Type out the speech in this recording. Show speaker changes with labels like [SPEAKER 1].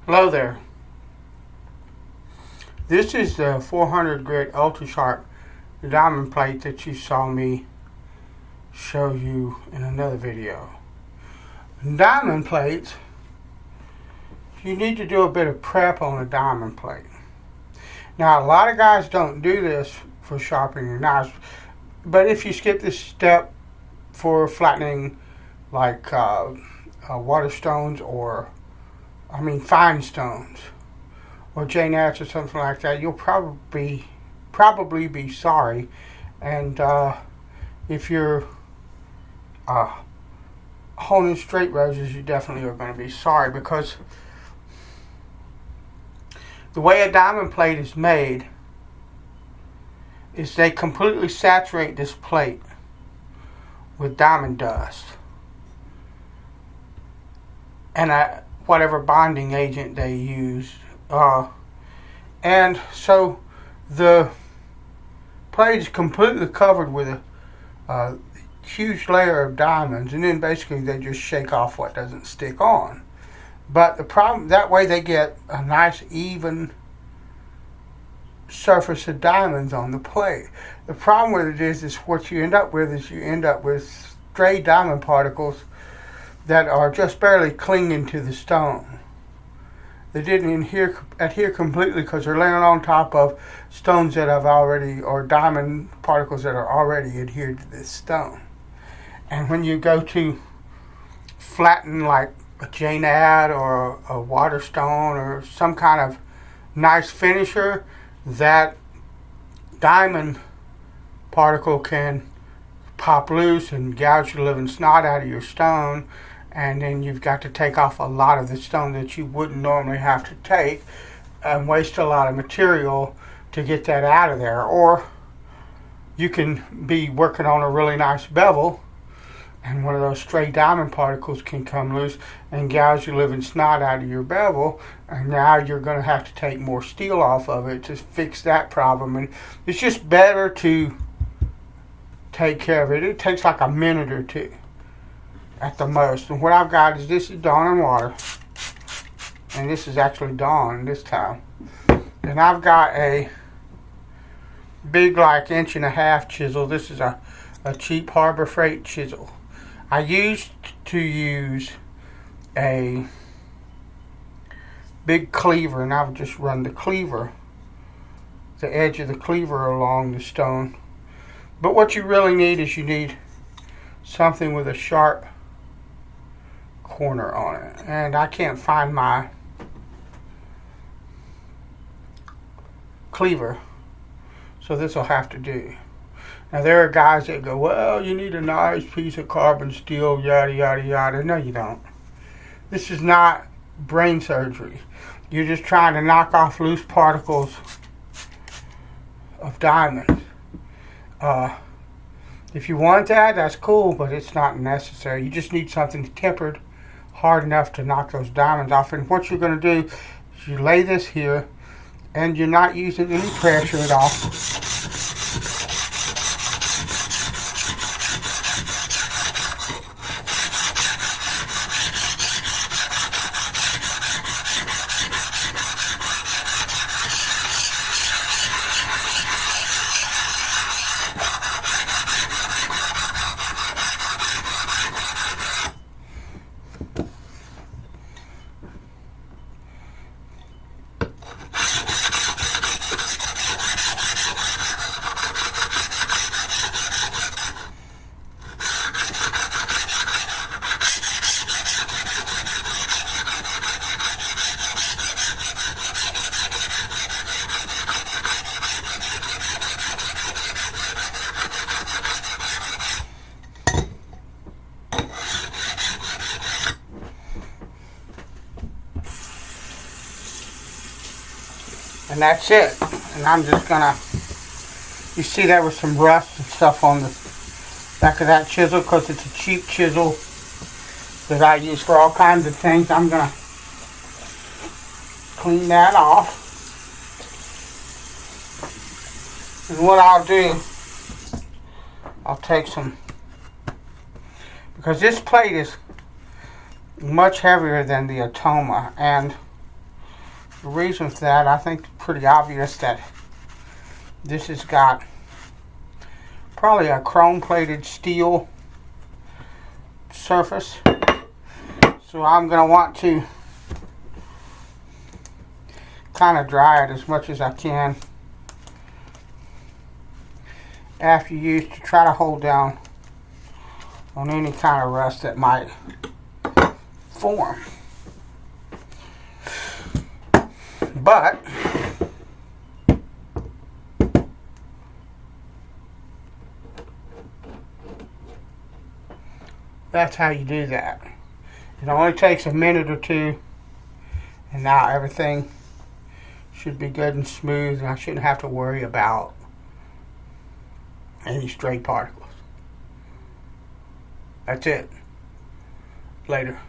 [SPEAKER 1] Hello there. This is the 400 grit ultra sharp diamond plate that you saw me show you in another video. Diamond plates, you need to do a bit of prep on a diamond plate. Now, a lot of guys don't do this for sharpening your knives, but if you skip this step for flattening like water stones or fine stones or J-nats or something like that, you'll probably be sorry. And if you're honing straight roses, you definitely are going to be sorry, because the way a diamond plate is made is they completely saturate this plate with diamond dust and whatever bonding agent they use. And so the plate is completely covered with a huge layer of diamonds, and then basically they just shake off what doesn't stick on. But the problem, that way they get a nice even surface of diamonds on the plate. The problem with it is what you end up with stray diamond particles that are just barely clinging to the stone. They didn't adhere completely because they're laying on top of stones that have already, or diamond particles that are already adhered to this stone. And when you go to flatten like a J-nat or a water stone or some kind of nice finisher, that diamond particle can pop loose and gouge the living snot out of your stone, and then you've got to take off a lot of the stone that you wouldn't normally have to take and waste a lot of material to get that out of there. Or you can be working on a really nice bevel and one of those stray diamond particles can come loose and gouge the living snot out of your bevel, and now you're going to have to take more steel off of it to fix that problem. And it's just better to take care of it. It takes like a minute or two at the most. And what I've got is, this is Dawn and water, and this is actually Dawn this time. And I've got a big, like 1.5 inch chisel. This is a cheap Harbor Freight chisel. I used to use a big cleaver, and I would just run the edge of the cleaver along the stone. But what you really need is, you need something with a sharp corner on it. And I can't find my cleaver, so this will have to do. Now, there are guys that go, well, you need a nice piece of carbon steel, yada, yada, yada. No, you don't. This is not brain surgery. You're just trying to knock off loose particles of diamond. If you want that, that's cool, but it's not necessary. You just need something tempered hard enough to knock those diamonds off. And what you're going to do is you lay this here, and you're not using any pressure at all. And that's it. And I'm just gonna, you see there was some rust and stuff on the back of that chisel because it's a cheap chisel that I use for all kinds of things. I'm gonna clean that off. And what I'll do, I'll take some, because this plate is much heavier than the Atoma, and The reason for that, I think, it's pretty obvious that this has got probably a chrome-plated steel surface. So I'm going to want to kind of dry it as much as I can after use to try to hold down on any kind of rust that might form. But that's how you do that. It only takes a minute or two, and now everything should be good and smooth, and I shouldn't have to worry about any stray particles. That's it. Later.